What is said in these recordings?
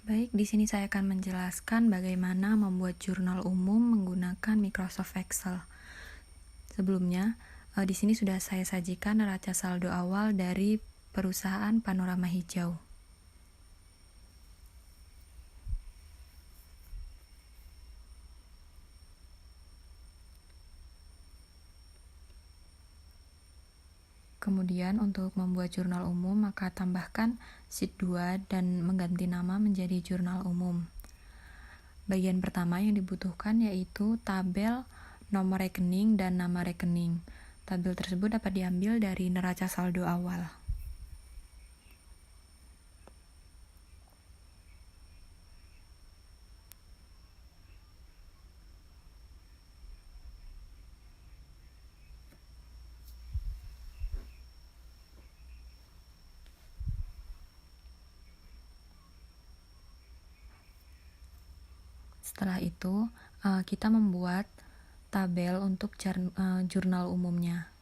Baik, di sini saya akan menjelaskan bagaimana membuat jurnal umum menggunakan Microsoft Excel. Sebelumnya, di sini sudah saya sajikan neraca saldo awal dari perusahaan Panorama Hijau. Kemudian untuk membuat jurnal umum, maka tambahkan sheet 2 dan mengganti nama menjadi jurnal umum. Bagian pertama yang dibutuhkan yaitu tabel nomor rekening dan nama rekening. Tabel tersebut dapat diambil dari neraca saldo awal. Setelah itu, kita membuat tabel untuk jurnal umumnya.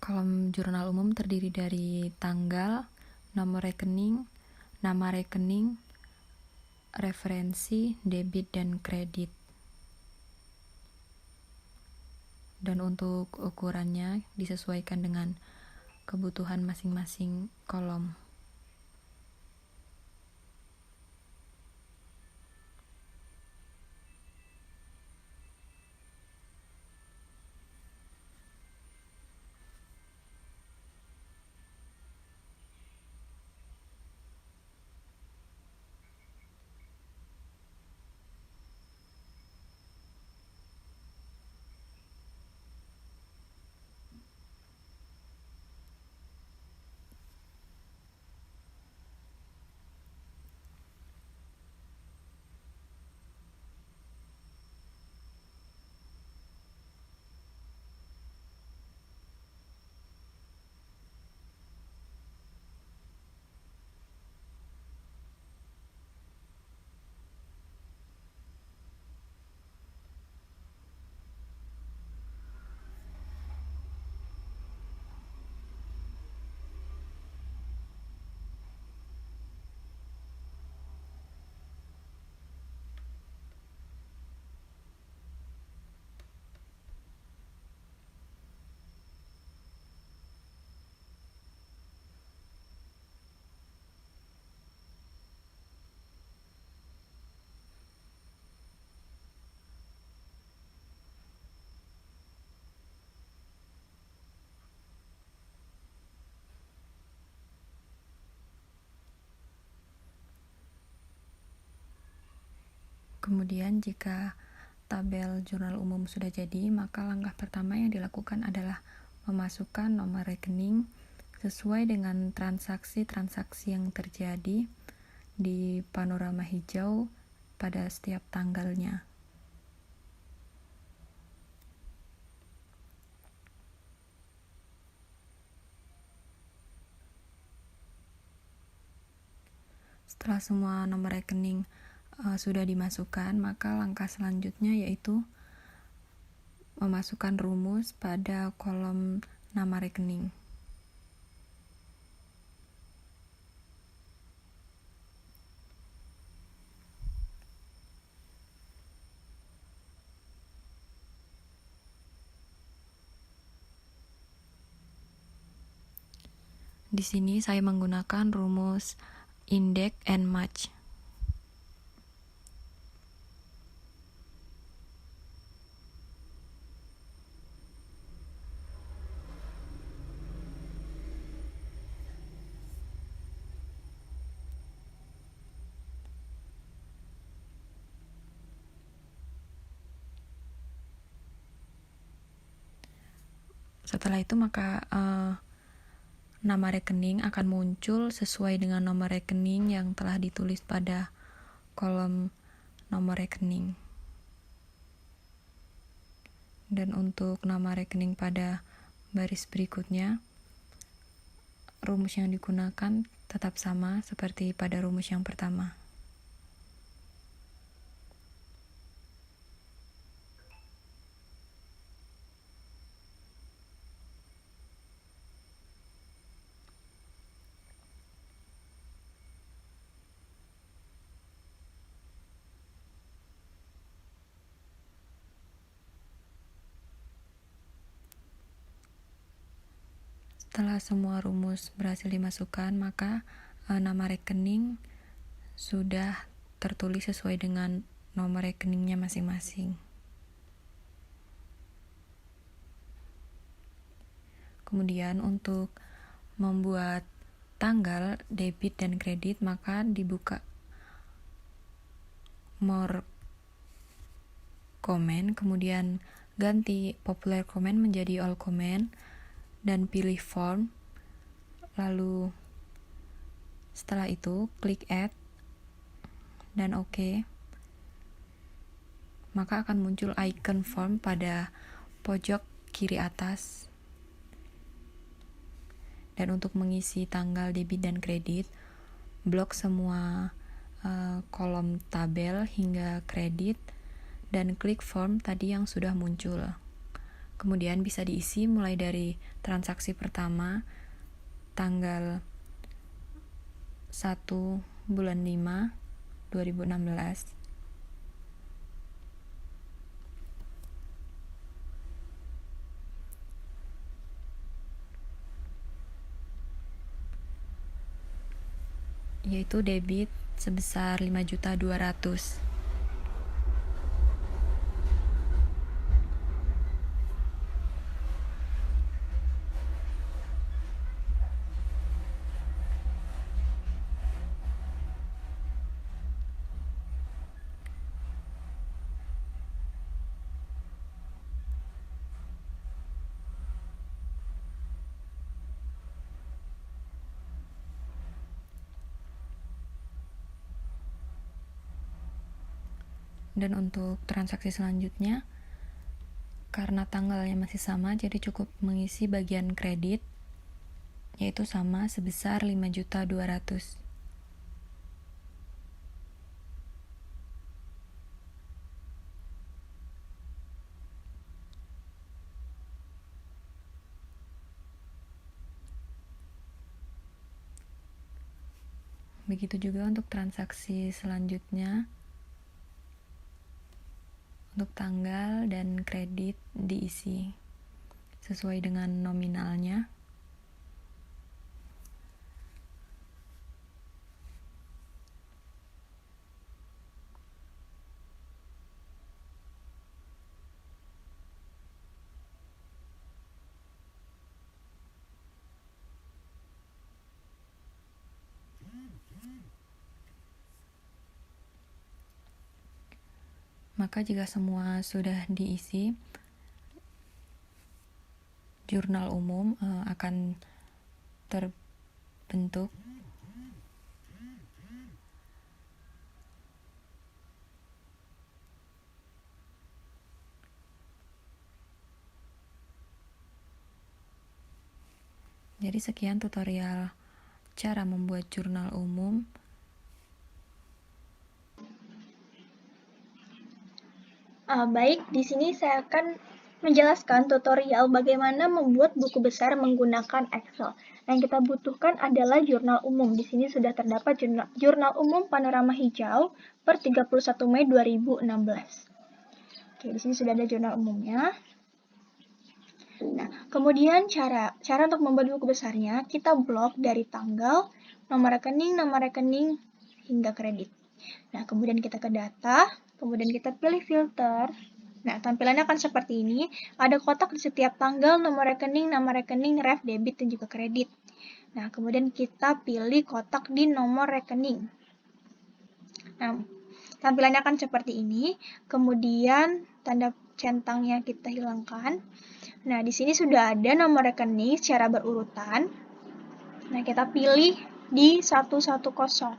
Kolom jurnal umum terdiri dari tanggal, nomor rekening, nama rekening, referensi, debit, dan kredit. Dan untuk ukurannya disesuaikan dengan kebutuhan masing-masing kolom. Kemudian jika tabel jurnal umum sudah jadi, maka langkah pertama yang dilakukan adalah memasukkan nomor rekening sesuai dengan transaksi-transaksi yang terjadi di Panorama Hijau pada setiap tanggalnya. Setelah semua nomor rekening sudah dimasukkan, maka langkah selanjutnya yaitu memasukkan rumus pada kolom nama rekening. Di sini saya menggunakan rumus index and match. Setelah itu maka nama rekening akan muncul sesuai dengan nomor rekening yang telah ditulis pada kolom nomor rekening. Dan untuk nama rekening pada baris berikutnya, rumus yang digunakan tetap sama seperti pada rumus yang pertama. Setelah semua rumus berhasil dimasukkan, maka nama rekening sudah tertulis sesuai dengan nomor rekeningnya masing-masing. Kemudian untuk membuat tanggal debit dan kredit, maka dibuka more comment, kemudian ganti popular comment menjadi all comment, dan pilih form. Lalu setelah itu klik add dan OK. Maka akan muncul icon form pada pojok kiri atas. Dan untuk mengisi tanggal debit dan kredit, blok semua kolom tabel hingga kredit dan klik form tadi yang sudah muncul. Kemudian bisa diisi mulai dari transaksi pertama tanggal 1 bulan 5 2016, yaitu debit sebesar 5.200.000. Dan untuk transaksi selanjutnya, karena tanggalnya masih sama, jadi cukup mengisi bagian kredit, yaitu sama sebesar 5.200.000. Begitu juga untuk transaksi selanjutnya. Untuk tanggal dan kredit diisi sesuai dengan nominalnya. Maka jika semua sudah diisi, jurnal umum akan terbentuk. Jadi sekian tutorial cara membuat jurnal umum. Baik, di sini saya akan menjelaskan tutorial bagaimana membuat buku besar menggunakan Excel. Yang kita butuhkan adalah jurnal umum. Di sini sudah terdapat jurnal umum panorama hijau per 31 Mei 2016. Oke, di sini sudah ada jurnal umumnya. Nah, kemudian cara untuk membuat buku besarnya, kita blok dari tanggal, nomor rekening, hingga kredit. Nah, kemudian kita ke data, kemudian kita pilih filter. Nah, tampilannya akan seperti ini. Ada kotak di setiap tanggal, nomor rekening, nama rekening, ref, debit, dan juga kredit. Nah, kemudian kita pilih kotak di nomor rekening. Nah, tampilannya akan seperti ini. Kemudian tanda centangnya kita hilangkan. Nah, di sini sudah ada nomor rekening secara berurutan. Nah, kita pilih di 110.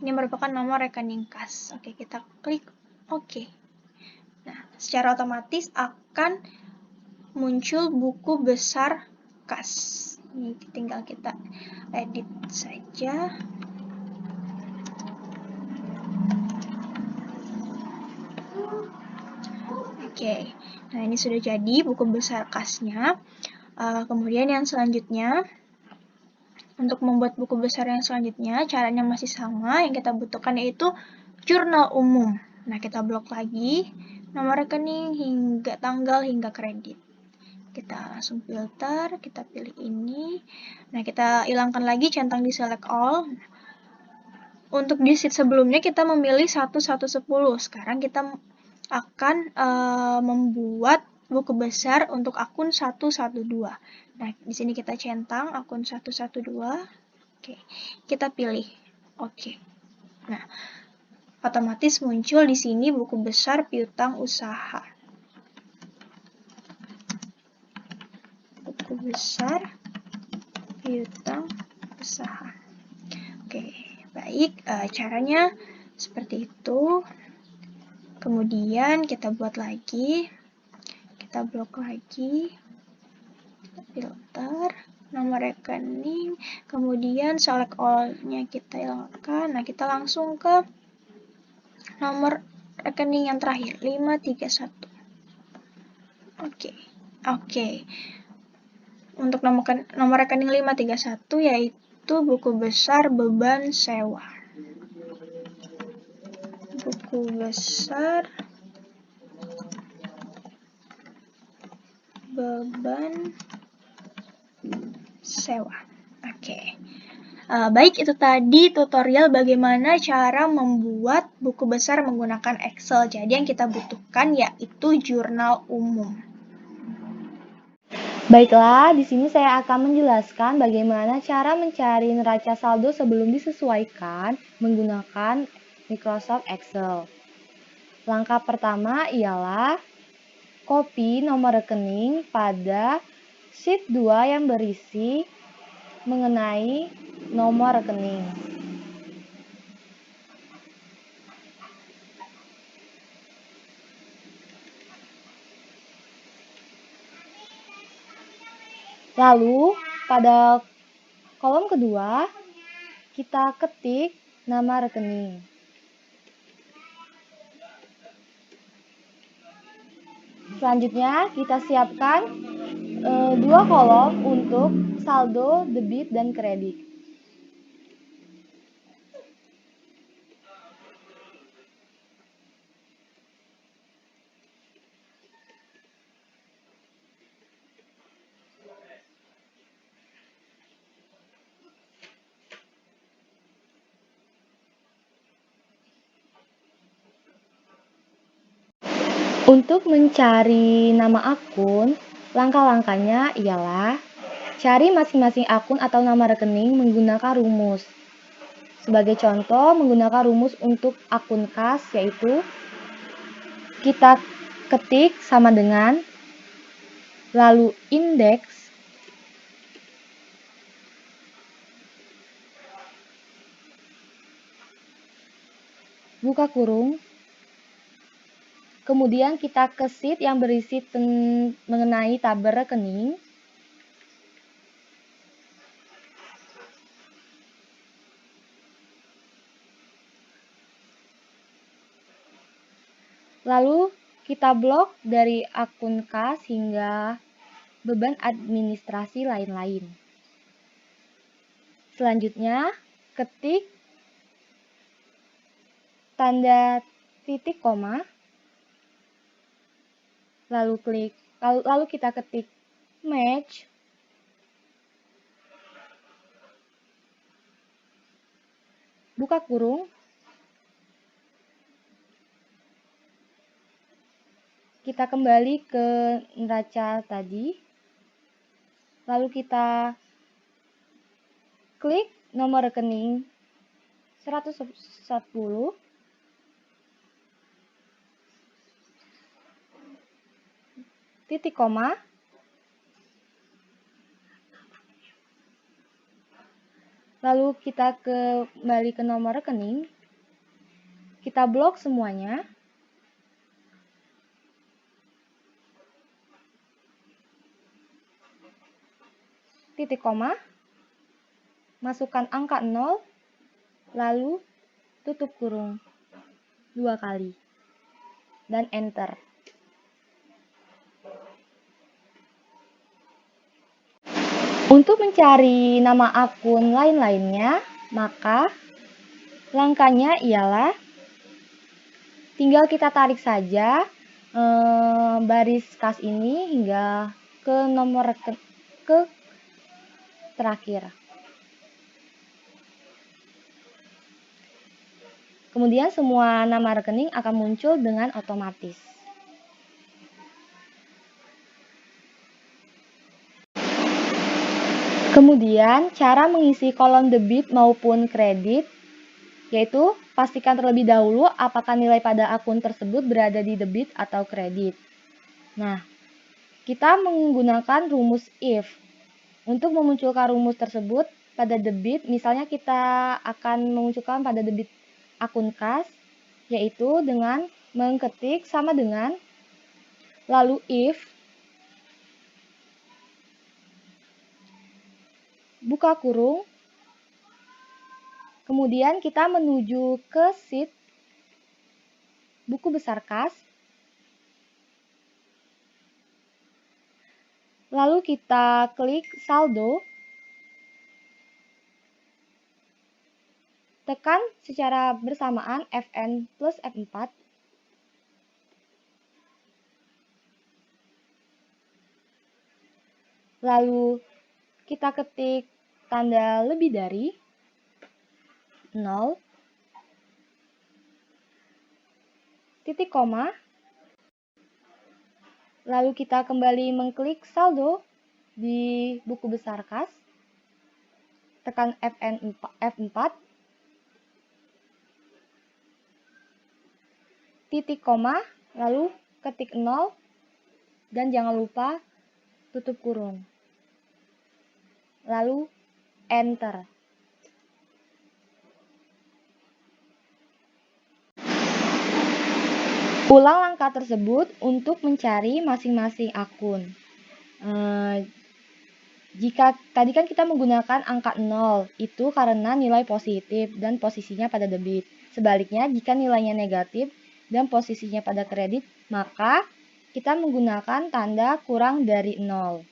Ini merupakan nomor rekening kas. Oke, kita klik OK. Nah, secara otomatis akan muncul buku besar kas. Ini tinggal kita edit saja. Oke, nah ini sudah jadi buku besar kasnya. Kemudian yang selanjutnya, untuk membuat buku besar yang selanjutnya, caranya masih sama. Yang kita butuhkan yaitu jurnal umum. Nah, kita blok lagi nomor rekening hingga tanggal hingga kredit. Kita langsung filter, kita pilih ini. Nah, kita hilangkan lagi centang di select all. Untuk di sheet sebelumnya kita memilih 1-1-10. Sekarang kita akan membuat buku besar untuk akun 112. Nah, di sini kita centang akun 112. Oke, kita pilih oke. Nah, otomatis muncul di sini buku besar piutang usaha. Buku besar piutang usaha. Oke, baik. Caranya seperti itu. Kemudian kita buat lagi, kita blok lagi, kita filter, nomor rekening, kemudian select all-nya kita hilangkan. Nah, kita langsung ke nomor rekening yang terakhir, 531. Oke. Untuk nomor rekening 531 yaitu buku besar beban sewa. Buku besar beban sewa. Oke. Baik, itu tadi tutorial bagaimana cara membuat buku besar menggunakan Excel. Jadi yang kita butuhkan yaitu jurnal umum. Baiklah, di sini saya akan menjelaskan bagaimana cara mencari neraca saldo sebelum disesuaikan menggunakan Microsoft Excel. Langkah pertama ialah copy nomor rekening pada sheet 2 yang berisi mengenai nomor rekening. Lalu, pada kolom kedua, kita ketik nama rekening. Selanjutnya, kita siapkan dua kolom untuk saldo, debit, dan kredit. Untuk mencari nama akun, langkah-langkahnya ialah cari masing-masing akun atau nama rekening menggunakan rumus. Sebagai contoh, menggunakan rumus untuk akun kas, yaitu kita ketik sama dengan, lalu indeks, buka kurung, kemudian kita ke sheet yang berisi mengenai tabel rekening. Lalu kita blok dari akun kas hingga beban administrasi lain-lain. Selanjutnya, ketik tanda titik koma. Lalu kita ketik match, buka kurung, kita kembali ke neraca tadi, lalu kita klik nomor rekening 110, titik koma, lalu kita kembali ke nomor rekening, kita blok semuanya, titik koma, masukkan angka 0, lalu tutup kurung 2 kali, dan enter. Untuk mencari nama akun lain-lainnya, maka langkahnya ialah tinggal kita tarik saja baris kas ini hingga ke nomor ke terakhir. Kemudian semua nama rekening akan muncul dengan otomatis. Kemudian cara mengisi kolom debit maupun kredit, yaitu pastikan terlebih dahulu apakah nilai pada akun tersebut berada di debit atau kredit. Nah, kita menggunakan rumus if. Untuk memunculkan rumus tersebut pada debit, misalnya kita akan memunculkan pada debit akun kas, yaitu dengan mengetik sama dengan, lalu if, buka kurung, kemudian kita menuju ke sheet buku besar kas, lalu kita klik saldo, tekan secara bersamaan Fn plus F4, lalu kita ketik tanda lebih dari 0, titik koma, lalu kita kembali mengklik saldo di buku besar kas, tekan F4, titik koma, lalu ketik 0, dan jangan lupa tutup kurung, lalu enter. Ulang langkah tersebut untuk mencari masing-masing akun. Jika tadi kan kita menggunakan angka 0, itu karena nilai positif dan posisinya pada debit. Sebaliknya, jika nilainya negatif dan posisinya pada kredit, maka kita menggunakan tanda kurang dari 0.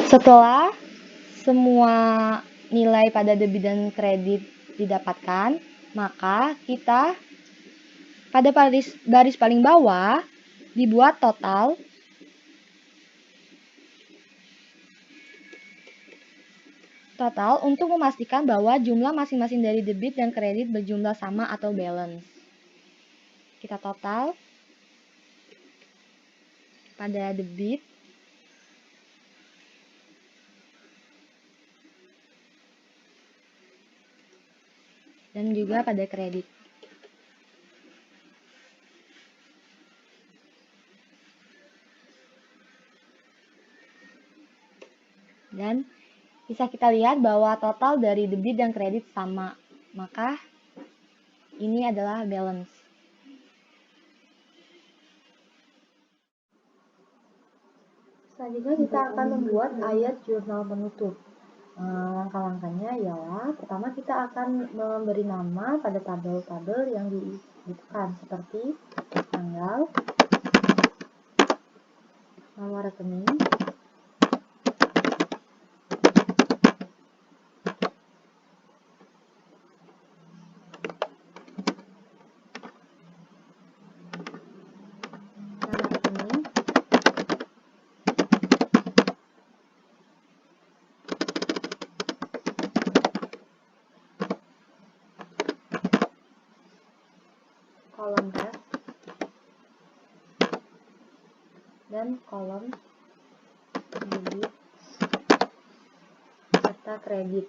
Setelah semua nilai pada debit dan kredit didapatkan, maka kita pada baris paling bawah dibuat total untuk memastikan bahwa jumlah masing-masing dari debit dan kredit berjumlah sama atau balance. Kita total pada debit dan juga pada kredit. Dan bisa kita lihat bahwa total dari debit dan kredit sama, maka ini adalah balance. Selanjutnya kita akan membuat ayat jurnal penutup. Langkah-langkahnya ialah pertama kita akan memberi nama pada tabel-tabel yang dibutuhkan seperti tanggal, nama rekening, kolom tab, dan kolom debit serta kredit.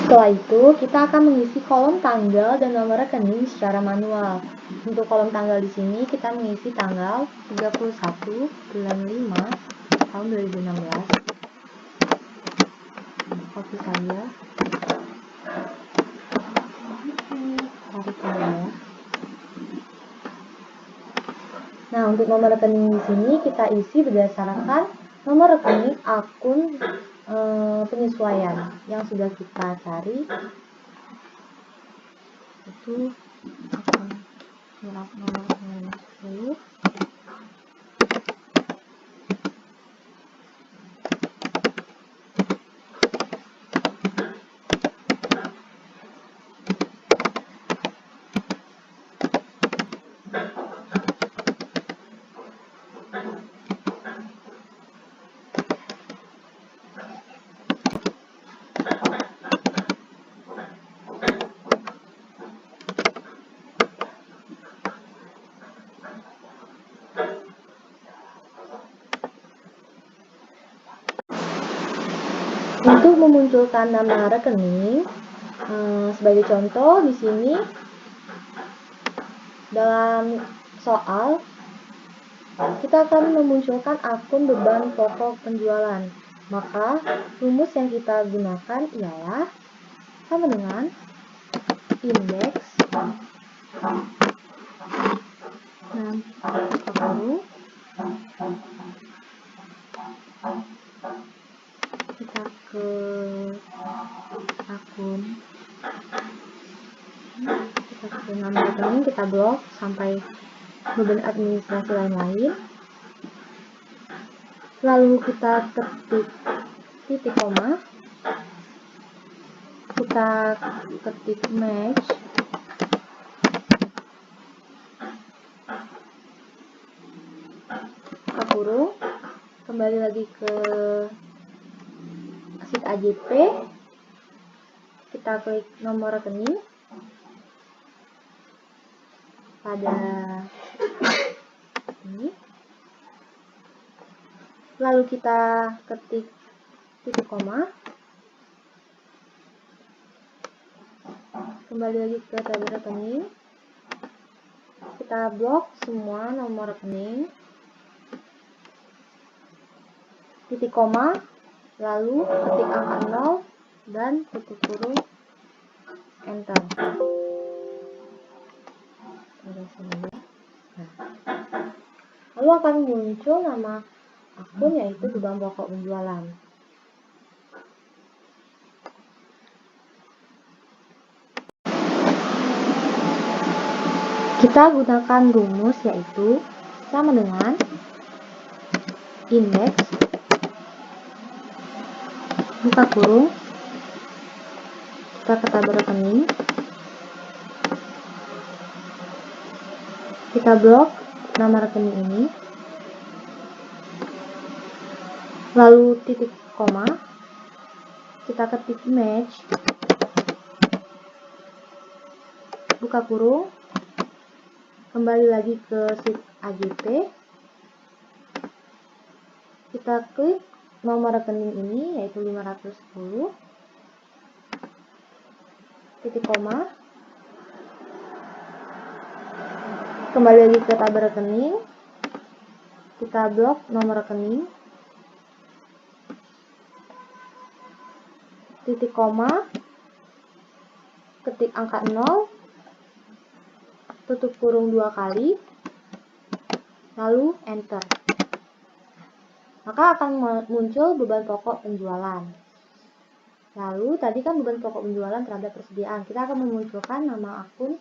Setelah itu, kita akan mengisi kolom tanggal dan nomor rekening secara manual. Untuk kolom tanggal di sini, kita mengisi tanggal 31 bulan 5 tahun 2016. Copy saja. Tarik saja. Nah, untuk nomor rekening di sini kita isi berdasarkan nomor rekening akun penyesuaian yang sudah kita cari, itu akun nomor rekening 10. Untuk memunculkan nama rekening, sebagai contoh di sini dalam soal kita akan memunculkan akun beban pokok penjualan. Maka rumus yang kita gunakan ialah sama dengan indeks dan kurung kita ke akun, kita ke nama rekening, kita blok sampai beban administrasi lain-lain, lalu kita ketik titik koma, kita ketik match, buka kurung, kembali lagi ke sheet AJP, kita klik nomor rekening pada ini, lalu kita ketik titik koma, kembali lagi ke tabel rekening, kita blok semua nomor rekening, titik koma, lalu ketik angka 0 dan tutup kurung, enter. Lalu akan muncul nama akun, yaitu beban pokok penjualan. Kita gunakan rumus yaitu sama dengan indeks, buka kurung, kita ke tabel rekening, kita blok nama rekening ini, lalu titik koma, kita ketik match, buka kurung, kembali lagi ke sheet AJP, kita klik nomor rekening ini yaitu 510, titik koma, kembali lagi ke tabel rekening, kita blok nomor rekening, titik koma, ketik angka 0, tutup kurung 2 kali, lalu enter. Maka akan muncul beban pokok penjualan. Lalu tadi kan beban pokok penjualan terhadap persediaan, kita akan memunculkan nama akun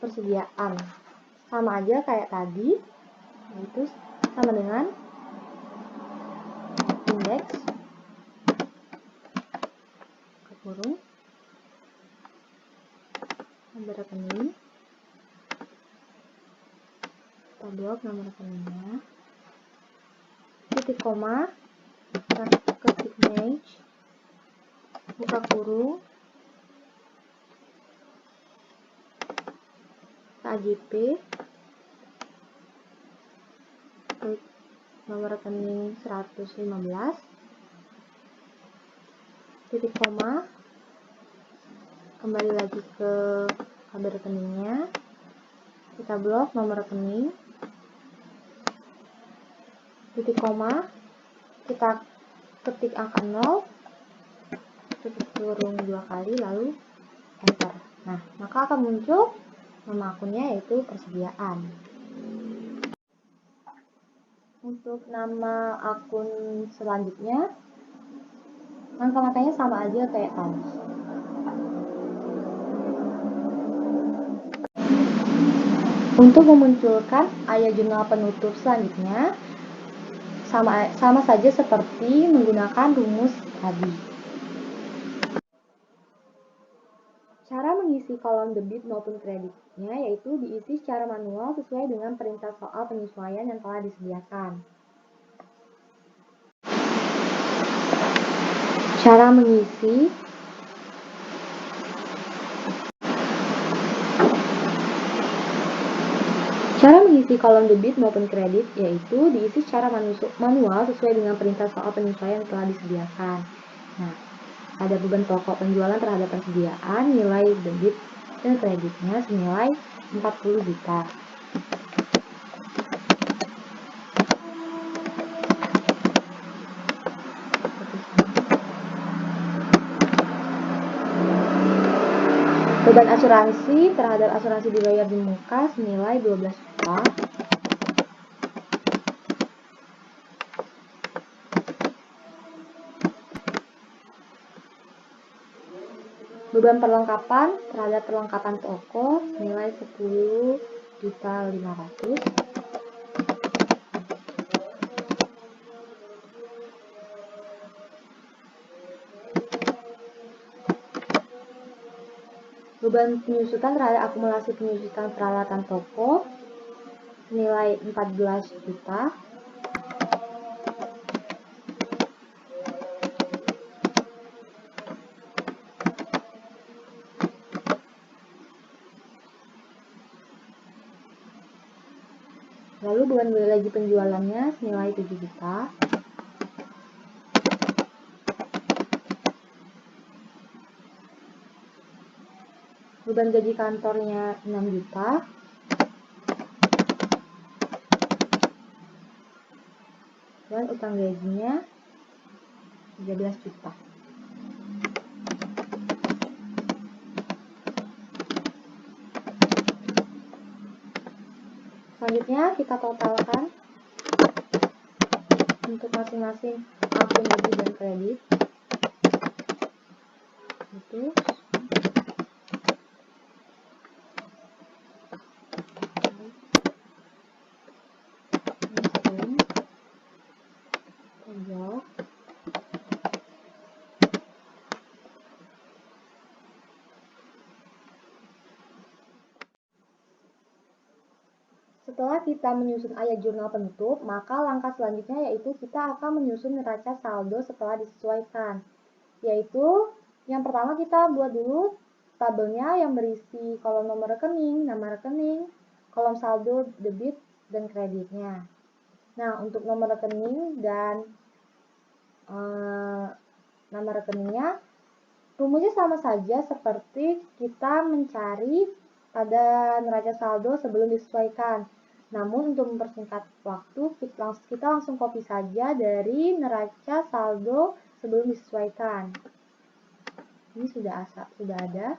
persediaan. Sama aja kayak tadi, yaitu sama dengan indeks, buka kurung, nomor rekening, kita blok nomor rekeningnya, titik koma, kita ketik match, buka kurung, AJP, klik nomor rekening 115, titik koma, kembali lagi ke tabel rekeningnya, kita blok nomor rekening, titik koma, kita ketik angka 0, tutup kurung 2 kali, lalu enter. Nah, maka akan muncul nama akunnya, yaitu persediaan. Untuk nama akun selanjutnya, langkah-langkahnya sama aja kayak tadi. Untuk memunculkan ayat jurnal penutup selanjutnya, sama saja seperti menggunakan rumus tadi. Cara mengisi kolom debit maupun kreditnya yaitu diisi secara manual sesuai dengan perintah soal penyesuaian yang telah disediakan. Cara mengisi kolom debit maupun kredit yaitu diisi secara manual sesuai dengan perintah soal penyesuaian yang telah disediakan. Nah, ada beban pokok penjualan terhadap persediaan, nilai debit dan kreditnya senilai 40 juta. Beban asuransi terhadap asuransi dibayar di muka senilai 12 juta. Beban perlengkapan terhadap perlengkapan toko senilai 10.500.000. Beban penyusutan terhadap akumulasi penyusutan peralatan toko senilai 14 juta. Lalu beban lagi penjualannya senilai 7 juta. Beban gaji kantornya 6 juta. Dan utang gajinya 13 juta. Selanjutnya kita totalkan untuk masing-masing akun debit dan kredit. Itu setelah kita menyusun ayat jurnal penutup, maka langkah selanjutnya yaitu kita akan menyusun neraca saldo setelah disesuaikan. Yaitu, yang pertama kita buat dulu tabelnya yang berisi kolom nomor rekening, nama rekening, kolom saldo debit dan kreditnya. Nah, untuk nomor rekening dan nama rekeningnya, rumusnya sama saja seperti kita mencari pada neraca saldo sebelum disesuaikan. Namun untuk mempersingkat waktu, kita langsung copy saja dari neraca saldo sebelum disesuaikan. Ini sudah ada.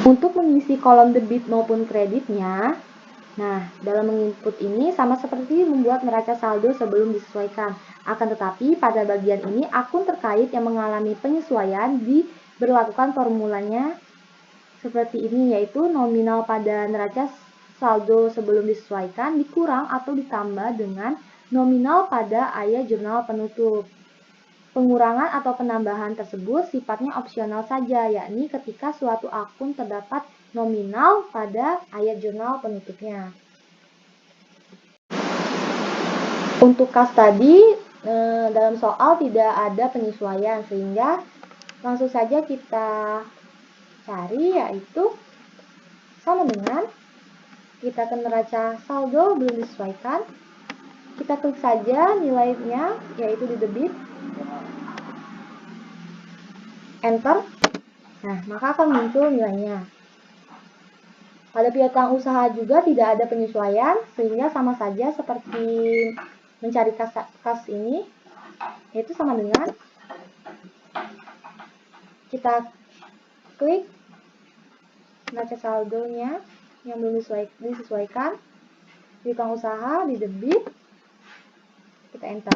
Untuk mengisi kolom debit maupun kreditnya, nah, dalam menginput ini sama seperti membuat neraca saldo sebelum disesuaikan. Akan tetapi, pada bagian ini, akun terkait yang mengalami penyesuaian diberlakukan formulanya seperti ini, yaitu nominal pada neraca saldo sebelum disesuaikan dikurang atau ditambah dengan nominal pada ayat jurnal penutup. Pengurangan atau penambahan tersebut sifatnya opsional saja, yakni ketika suatu akun terdapat nominal pada ayat jurnal penutupnya. Untuk kas tadi, dalam soal tidak ada penyesuaian, sehingga langsung saja kita cari, yaitu sama dengan kita ke neraca saldo belum disesuaikan, kita klik saja nilainya, yaitu di debit, enter, nah maka akan muncul nilainya. Pada piutang usaha juga tidak ada penyesuaian, sehingga sama saja seperti mencari kas ini, yaitu sama dengan kita klik neraca saldonya yang belum disesuaikan, piutang usaha di debit, kita enter.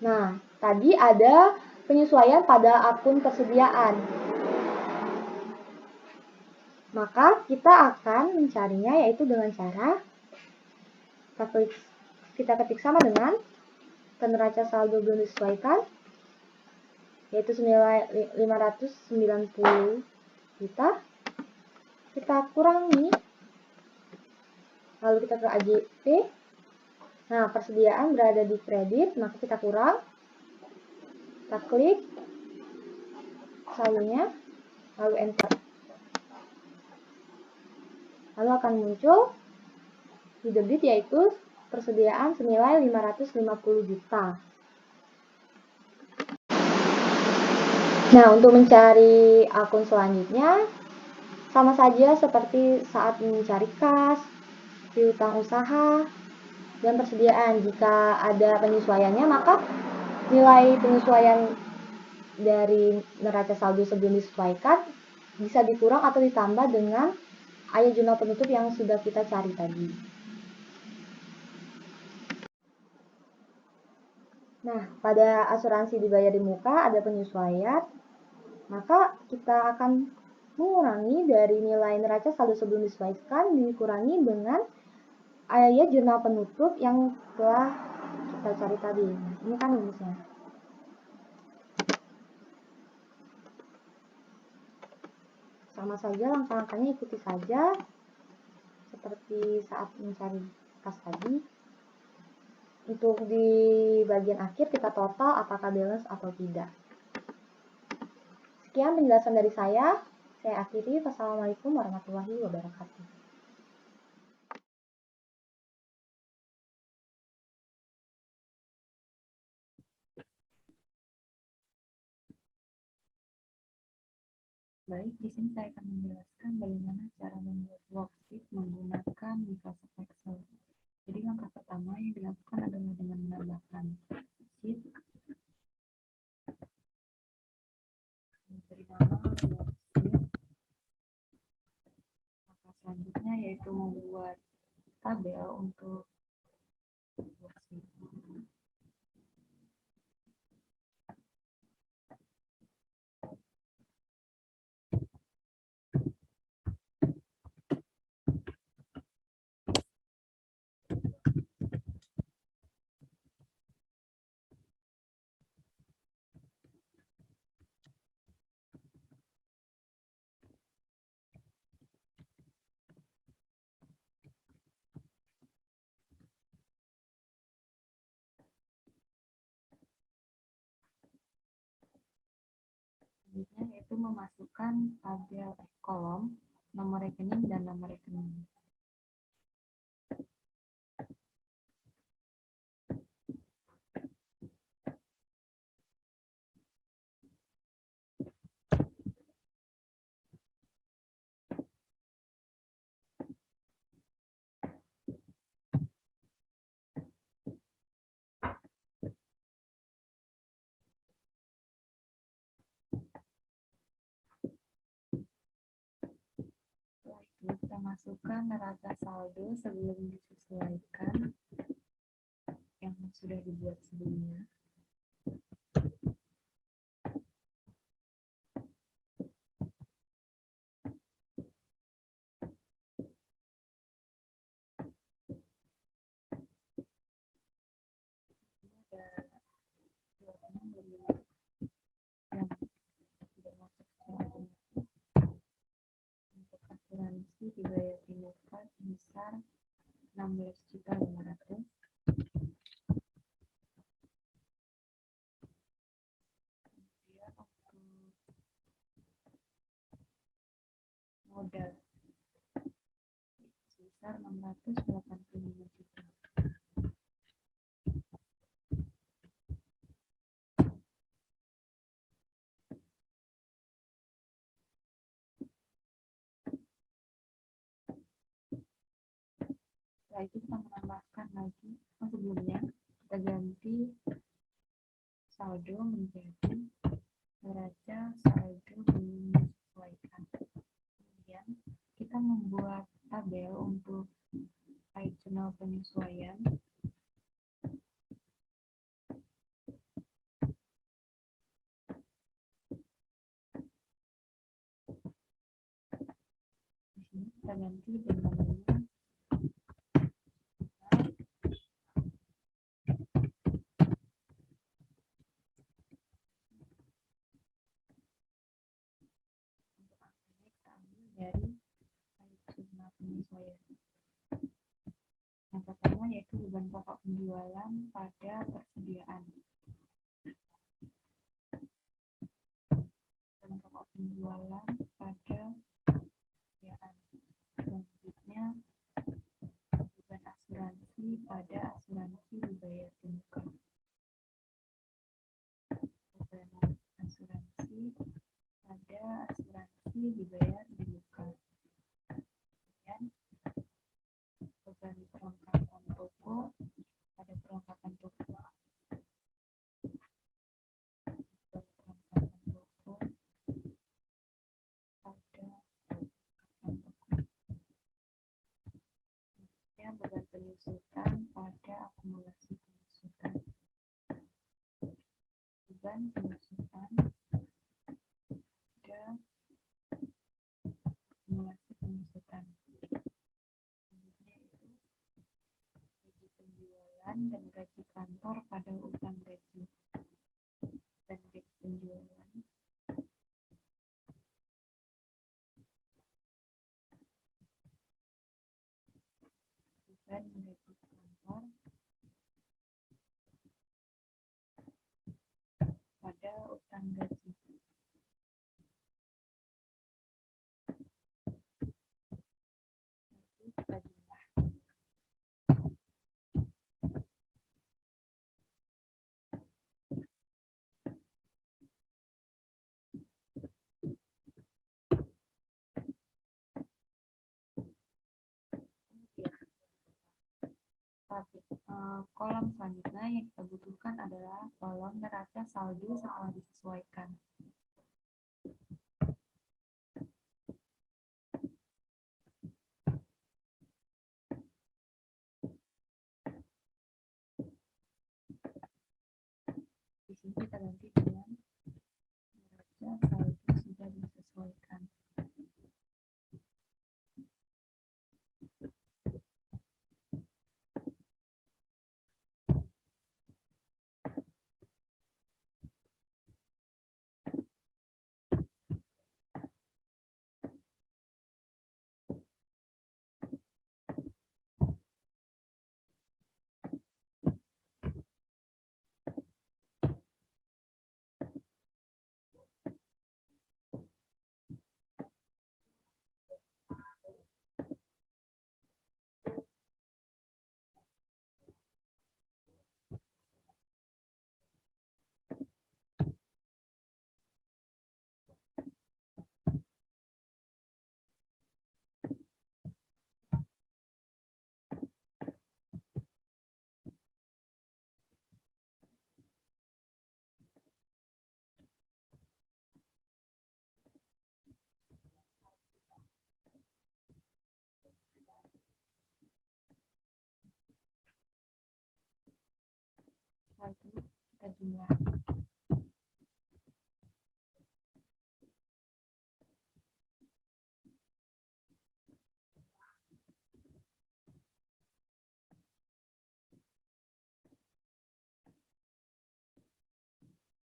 Nah, tadi ada penyesuaian pada akun persediaan. Maka kita akan mencarinya yaitu dengan cara kita ketik sama dengan ke neraca saldo belum disesuaikan, yaitu senilai 590 juta. Kita kurangi, lalu kita ke AJP. Nah, persediaan berada di kredit, maka kita kurang. Kita klik saldonya, lalu enter. Lalu akan muncul di debit yaitu persediaan senilai 550 juta. Nah, untuk mencari akun selanjutnya, sama saja seperti saat mencari kas, piutang usaha, dan persediaan. Jika ada penyesuaiannya, maka nilai penyesuaian dari neraca saldo sebelum disesuaikan bisa dikurang atau ditambah dengan ayat jurnal penutup yang sudah kita cari tadi. Nah, pada asuransi dibayar di muka ada penyesuaian, maka kita akan mengurangi dari nilai neraca saldo sebelum disesuaikan dikurangi dengan ayat jurnal penutup yang telah kita cari tadi. Nah, ini kan rumusnya. Sama saja langkah-langkahnya ikuti saja seperti saat mencari kas tadi. Untuk di bagian akhir kita total apakah balance atau tidak. Sekian penjelasan dari saya. Saya akhiri. Wassalamualaikum warahmatullahi wabarakatuh. Baik, di sini saya akan menjelaskan bagaimana cara membuat worksheet menggunakan Microsoft Excel. Jadi langkah pertama yang dilakukan adalah dengan menambahkan sheet, memberi nama worksheet. Langkah selanjutnya yaitu membuat tabel untuk worksheet. Selanjutnya yaitu memasukkan tabel kolom, nomor rekening, dan nama rekening. Setelah itu kita masukkan neraca saldo sebelum disesuaikan yang sudah dibuat sebelumnya. Yang tidak masuk secara otomatis. Untuk asuransi dibayar di muka sebesar 16.500.000. Kemudian untuk modal sebesar 685 juta. Setelah itu kita menambahkan lagi, sebelumnya kita ganti saldo menjadi neraca saldo belum disesuaikan. Kemudian kita membuat tabel untuk side jurnal penyesuaian. Di sini kita ganti dengan namanya dari jurnal penyesuaian. Yang pertama yaitu beban pokok penjualan pada persediaan. Beban pokok penjualan pada persediaan. Selanjutnya beban asuransi pada asuransi dibayar di muka. Beban asuransi pada asuransi dibayar di muka. Kemudian beban perlengkapan toko pada perlengkapan toko. Beban perlengkapan toko pada perlengkapan toko. Kemudian beban penyusutan pada akumulasi penyusutan. Beban penyusutan pada akumulasi penyusutan. Selanjutnya itu gaji penjualan dan gaji kantor pada utang gaji. Dan gaji penjualan dan gaji kantor pada utang gaji. Nanti kita jumlah. Kolom selanjutnya yang kita butuhkan adalah kolom neraca saldo setelah disesuaikan. Di sini kita ganti dengan neraca saldo sudah disesuaikan. Setelah itu kita jumlah.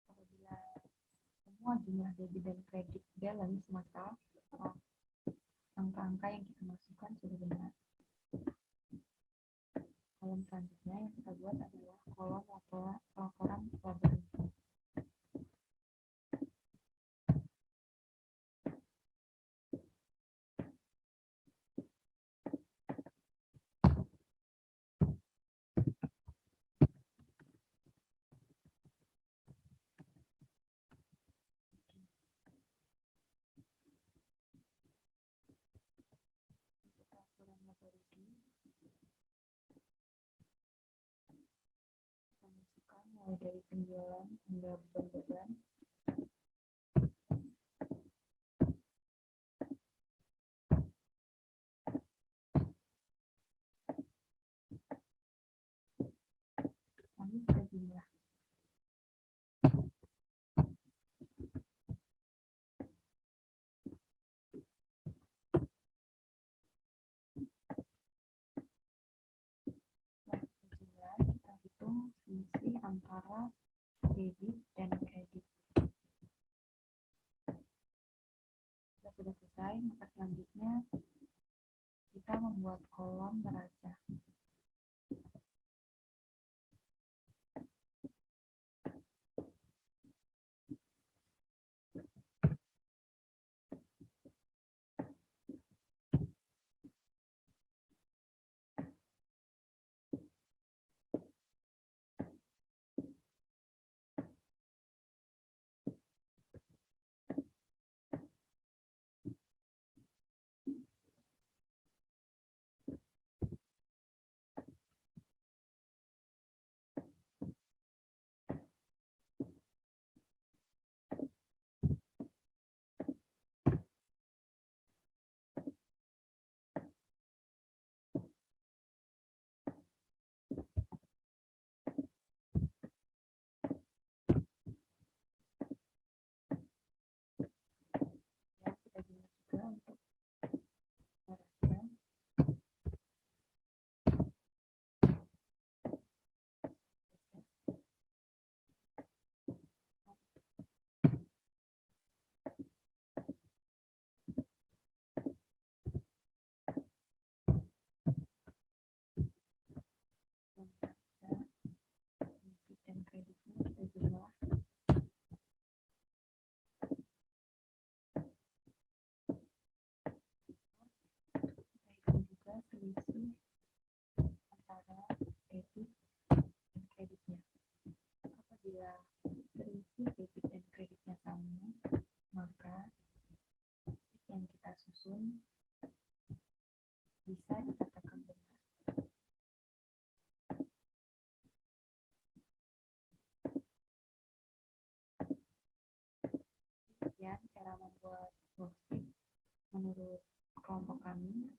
Apabila semua jumlah debit dan kredit balance, maka angka-angka yang kita masukkan sudah benar. Kolom selanjutnya yang kita buat adalah kolom laporan laba rugi. solusi, kita masukkan mulai dari penjualan hingga beban-beban. Kami sudah jumlah. Setelah kita hitung selisih antara debit dan kredit. Jika sudah selesai, maka selanjutnya kita membuat kolom neraca. Ya, kita jumlah juga untuk neraca. Debit dan kreditnya kita jumlah. Kita hitung juga selisih antara debit dan kreditnya. Apabila selisih debit dan kreditnya sama, maka yang kita susun bisa dikatakan benar. Sekian cara membuat worksheet menurut kelompok kami.